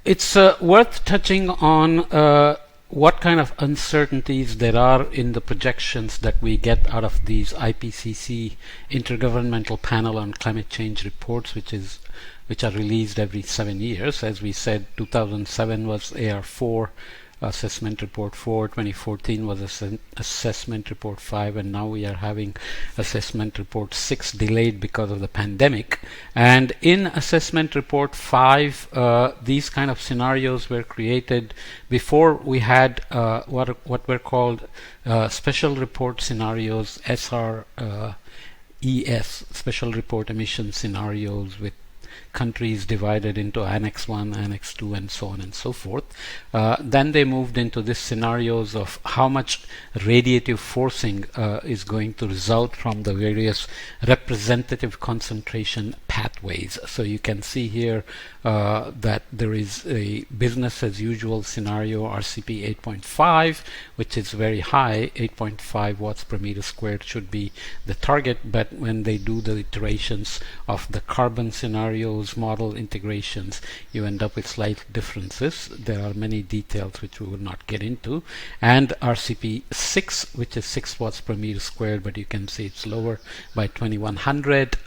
It's worth touching on what kind of uncertainties there are in the projections that we get out of these IPCC Intergovernmental Panel on Climate Change reports, which are released every 7 years. As we said, 2007 was AR4 Assessment Report 4, 2014 was Assessment Report 5, and now we are having Assessment Report 6 delayed because of the pandemic. And in Assessment Report 5, these kind of scenarios were created before we had what were called Special Report Scenarios, SRES, Special Report Emission Scenarios, with countries divided into Annex 1, Annex 2, and so on and so forth. Then they moved into these scenarios of how much radiative forcing is going to result from the various representative concentration pathways. So you can see here that there is a business as usual scenario, RCP 8.5, which is very high. 8.5 watts per meter squared should be the target, but when they do the iterations of the carbon scenarios, model integrations, you end up with slight differences. There are many details which we will not get into. And RCP 6, which is 6 watts per meter squared, but you can see it's lower by 2100.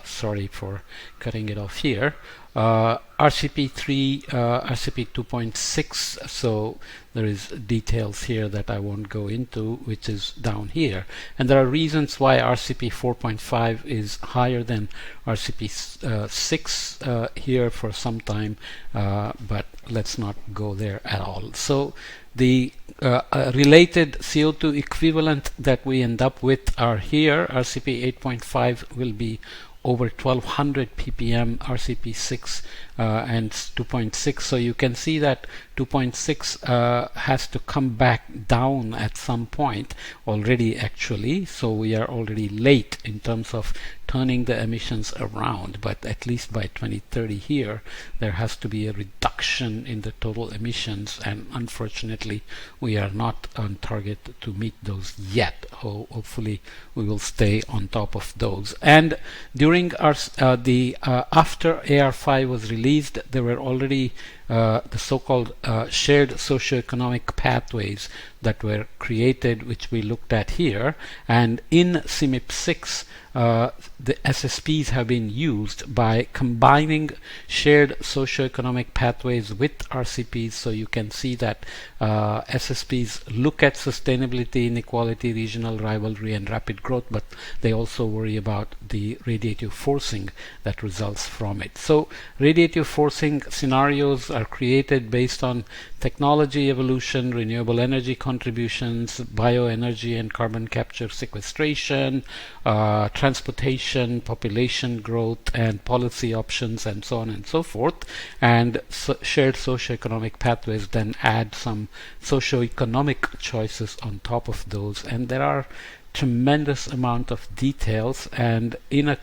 Sorry for cutting it off here. RCP 3, RCP 2.6, so there is details here that I won't go into, which is down here. And there are reasons why RCP 4.5 is higher than RCP 6 here for some time, but let's not go there at all. So the related CO2 equivalent that we end up with are here. RCP 8.5 will be over 1200 ppm, RCP 6 and 2.6. So you can see that 2.6 has to come back down at some point already, actually. So we are already late in terms of turning the emissions around, but at least by 2030 here there has to be a reduction in the total emissions, and unfortunately we are not on target to meet those yet. Hopefully we will stay on top of those. And during our after AR5 was released, there were already the so-called shared socioeconomic pathways that were created, which we looked at here. And in CMIP 6, the SSPs have been used by combining shared socioeconomic pathways with RCPs. So you can see that SSPs look at sustainability, inequality, regional rivalry, and rapid growth, but they also worry about the radiative forcing that results from it. So radiative forcing scenarios are created based on technology evolution, renewable energy contributions, bioenergy and carbon capture sequestration, transportation, population growth, and policy options, and so on and so forth. And shared socioeconomic pathways then add some socioeconomic choices on top of those. And there are tremendous amount of details, and in a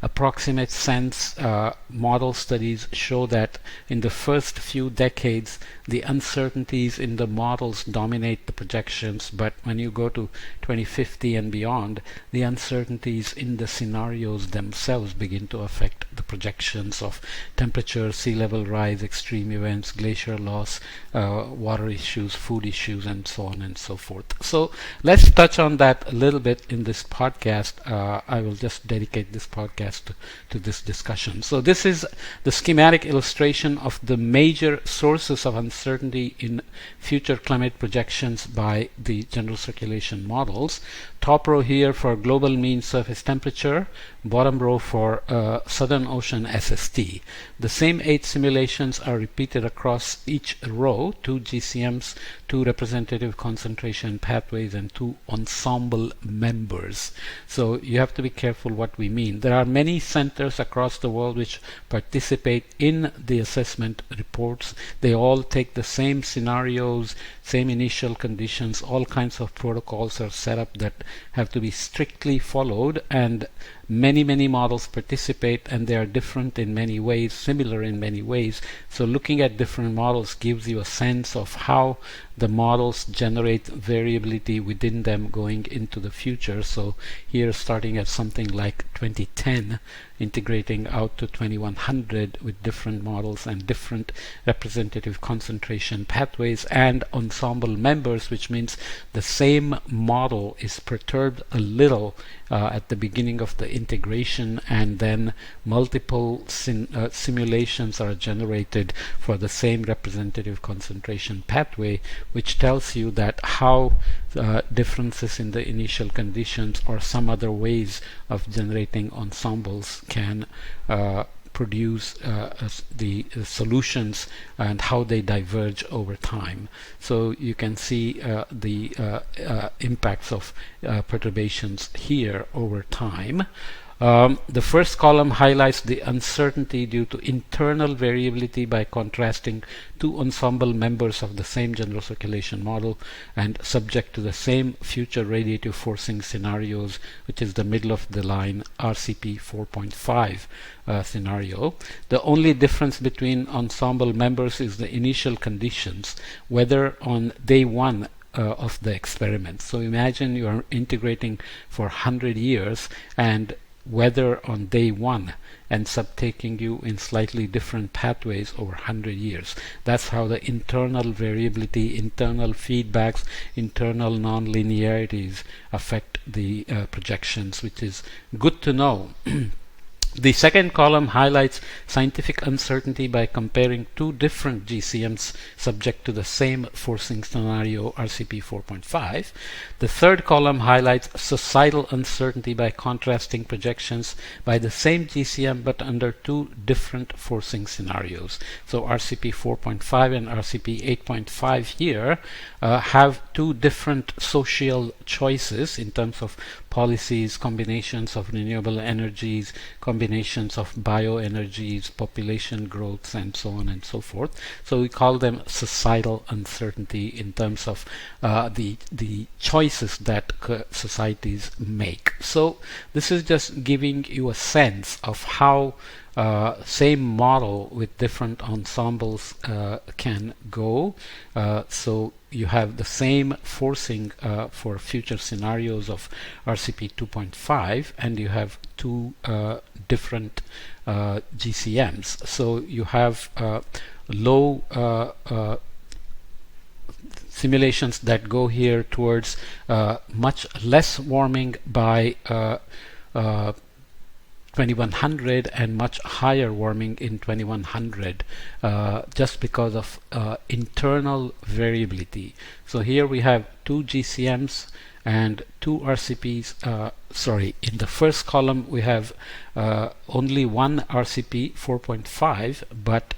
approximate sense, model studies show that in the first few decades the uncertainties in the models dominate the projections, but when you go to 2050 and beyond, the uncertainties in the scenarios themselves begin to affect the projections of temperature, sea level rise, extreme events, glacier loss, water issues, food issues, and so on and so forth. So let's touch on that a little bit in this podcast. I will just dedicate this podcast to this discussion. So this is the schematic illustration of the major sources of uncertainty in future climate projections by the general circulation models. Top row here for global mean surface temperature, bottom row for Southern Ocean SST. The same 8 simulations are repeated across each row, 2 GCMs, 2 representative concentration pathways, and 2 ensemble members. So you have to be careful what we mean. There are many centers across the world which participate in the assessment reports. They all take the same scenarios, same initial conditions. All kinds of protocols are set up that have to be strictly followed, and many models participate, and they are different in many ways, similar in many ways. So looking at different models gives you a sense of how the models generate variability within them going into the future. So here, starting at something like 2010, integrating out to 2100 with different models and different representative concentration pathways and ensemble members, which means the same model is perturbed a little at the beginning of the integration, and then multiple simulations are generated for the same representative concentration pathway, which tells you that how differences in the initial conditions or some other ways of generating ensembles can produce the solutions and how they diverge over time. So you can see the impacts of perturbations here over time. The first column highlights the uncertainty due to internal variability by contrasting two ensemble members of the same general circulation model and subject to the same future radiative forcing scenarios, which is the middle of the line RCP 4.5 scenario. The only difference between ensemble members is the initial conditions, whether on day one of the experiment. So imagine you are integrating for 100 years and weather on day one ends up taking you in slightly different pathways over 100 years. That's how the internal variability, internal feedbacks, internal non-linearities affect the projections, which is good to know. The second column highlights scientific uncertainty by comparing two different GCMs subject to the same forcing scenario RCP 4.5. The third column highlights societal uncertainty by contrasting projections by the same GCM but under two different forcing scenarios. So RCP 4.5 and RCP 8.5 here have two different social choices in terms of policies, combinations of renewable energies, combinations of bioenergies, population growths, and so on and so forth. So we call them societal uncertainty in terms of the choices that societies make. So this is just giving you a sense of how same model with different ensembles can go. So you have the same forcing for future scenarios of RCP 2.5, and you have two different GCMs. So you have low simulations that go here towards much less warming by 2100 and much higher warming in 2100 just because of internal variability. So here we have two GCMs and two RCPs. In the first column we have only one RCP 4.5 but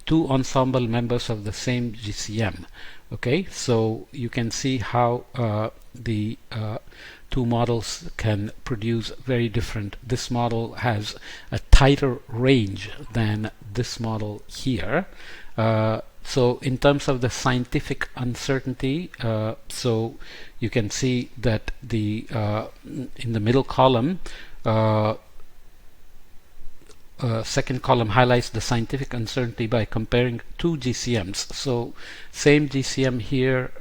two ensemble members of the same GCM. Okay, so you can see how the two models can produce very different. This model has a tighter range than this model here. So in terms of the scientific uncertainty, so you can see that the in the middle column, second column highlights the scientific uncertainty by comparing two GCMs. So same GCM here.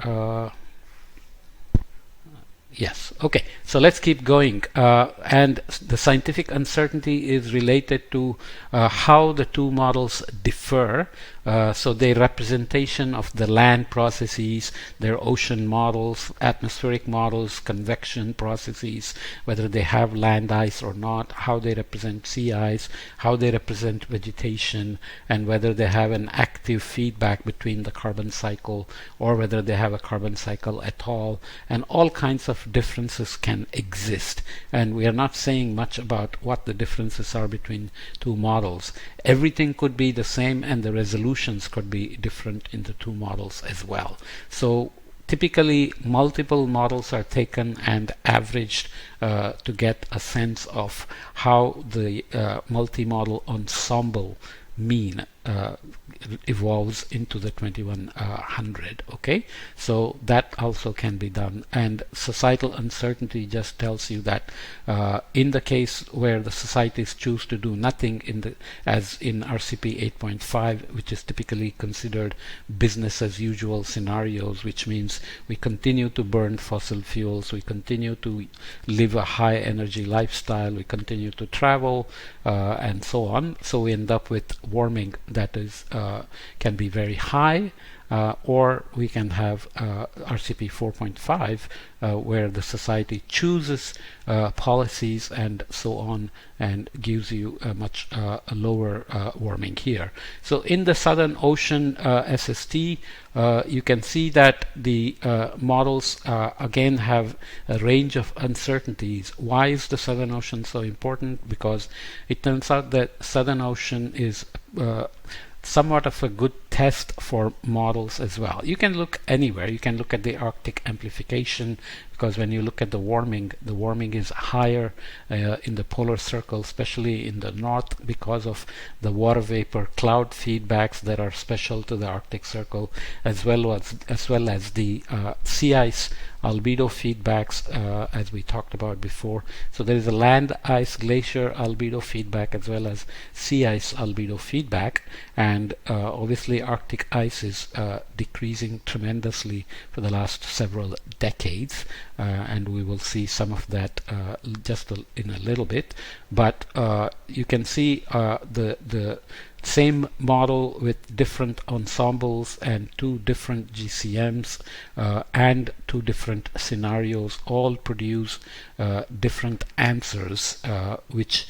Yes, okay, so let's keep going. And the scientific uncertainty is related to how the two models differ. So their representation of the land processes, their ocean models, atmospheric models, convection processes, whether they have land ice or not, how they represent sea ice, how they represent vegetation, and whether they have an active feedback between the carbon cycle or whether they have a carbon cycle at all, and all kinds of differences can exist. And we are not saying much about what the differences are between two models. Everything could be the same and the resolutions could be different in the two models as well. So typically multiple models are taken and averaged to get a sense of how the multi-model ensemble mean evolves into the 2100. Okay, so that also can be done. And societal uncertainty just tells you that in the case where the societies choose to do nothing, as in RCP 8.5, which is typically considered business as usual scenarios, which means we continue to burn fossil fuels, we continue to live a high energy lifestyle, we continue to travel, and so on. So we end up with warming that is can be very high, or we can have RCP 4.5, where the society chooses policies and so on, and gives you a much lower warming here. So in the Southern Ocean SST, you can see that the models again have a range of uncertainties. Why is the Southern Ocean so important? Because it turns out that Southern Ocean is somewhat of a good test for models as well. You can look anywhere. You can look at the Arctic amplification, because when you look at the warming is higher in the polar circle, especially in the north, because of the water vapor cloud feedbacks that are special to the Arctic Circle, as well as the sea ice albedo feedbacks, as we talked about before. So there is a land ice glacier albedo feedback as well as sea ice albedo feedback, and obviously Arctic ice is decreasing tremendously for the last several decades, and we will see some of that in a little bit. But you can see the same model with different ensembles and two different GCMs and two different scenarios all produce different answers, which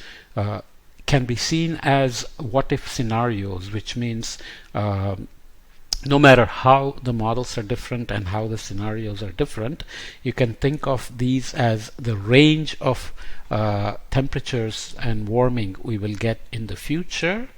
can be seen as what if scenarios, which means no matter how the models are different and how the scenarios are different, you can think of these as the range of temperatures and warming we will get in the future,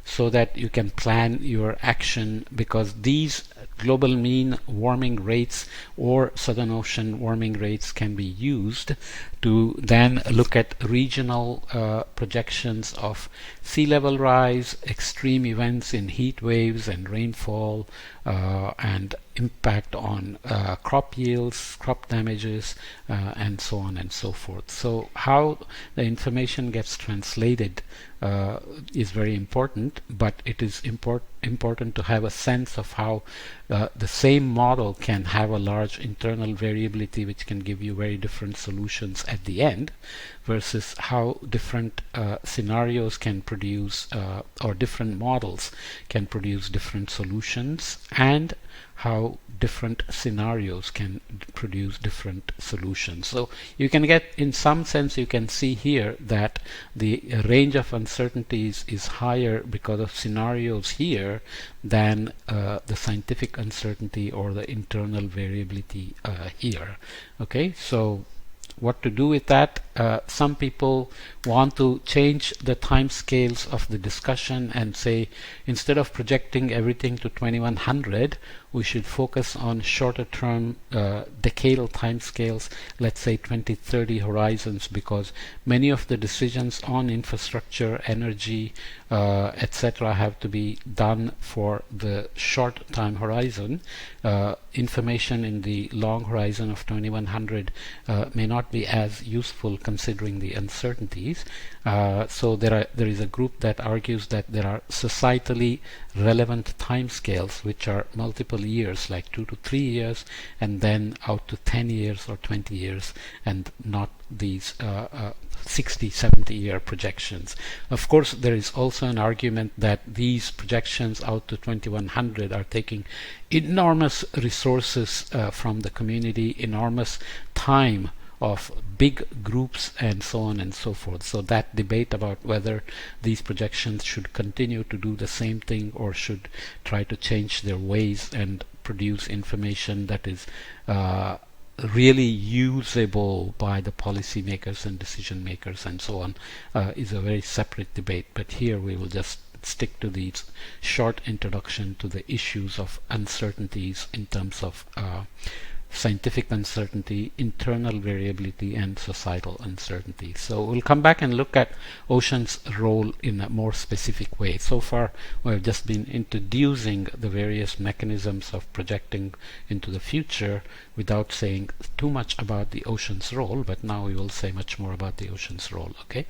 so that you can plan your action, because these global mean warming rates or Southern Ocean warming rates can be used to then look at regional projections of sea level rise, extreme events in heat waves and rainfall, and impact on crop yields, crop damages, and so on and so forth. So how the information gets translated is very important, but it is important to have a sense of how the same model can have a large internal variability, which can give you very different solutions at the end, versus how different scenarios can produce, or different models can produce different solutions, and how different scenarios can produce different solutions. So you can get, in some sense, you can see here that the range of uncertainties is higher because of scenarios here than the scientific uncertainty or the internal variability here. Okay, so what to do with that? Some people want to change the time scales of the discussion and say, instead of projecting everything to 2100, we should focus on shorter term decadal time scales, let's say 2030 horizons, because many of the decisions on infrastructure, energy, etc. have to be done for the short time horizon. Information in the long horizon of 2100 may not be as useful considering the uncertainties. So there is a group that argues that there are societally relevant timescales which are multiple years, like 2 to 3 years, and then out to 10 years or 20 years, and not these 60, 70 year projections. Of course, there is also an argument that these projections out to 2100 are taking enormous resources from the community, enormous time of big groups, and so on and so forth. So that debate about whether these projections should continue to do the same thing or should try to change their ways and produce information that is really usable by the policymakers and decision makers and so on, is a very separate debate. But here we will just stick to the short introduction to the issues of uncertainties in terms of scientific uncertainty, internal variability, and societal uncertainty. So we'll come back and look at ocean's role in a more specific way. So far we've just been introducing the various mechanisms of projecting into the future without saying too much about the ocean's role, but now we will say much more about the ocean's role. Okay.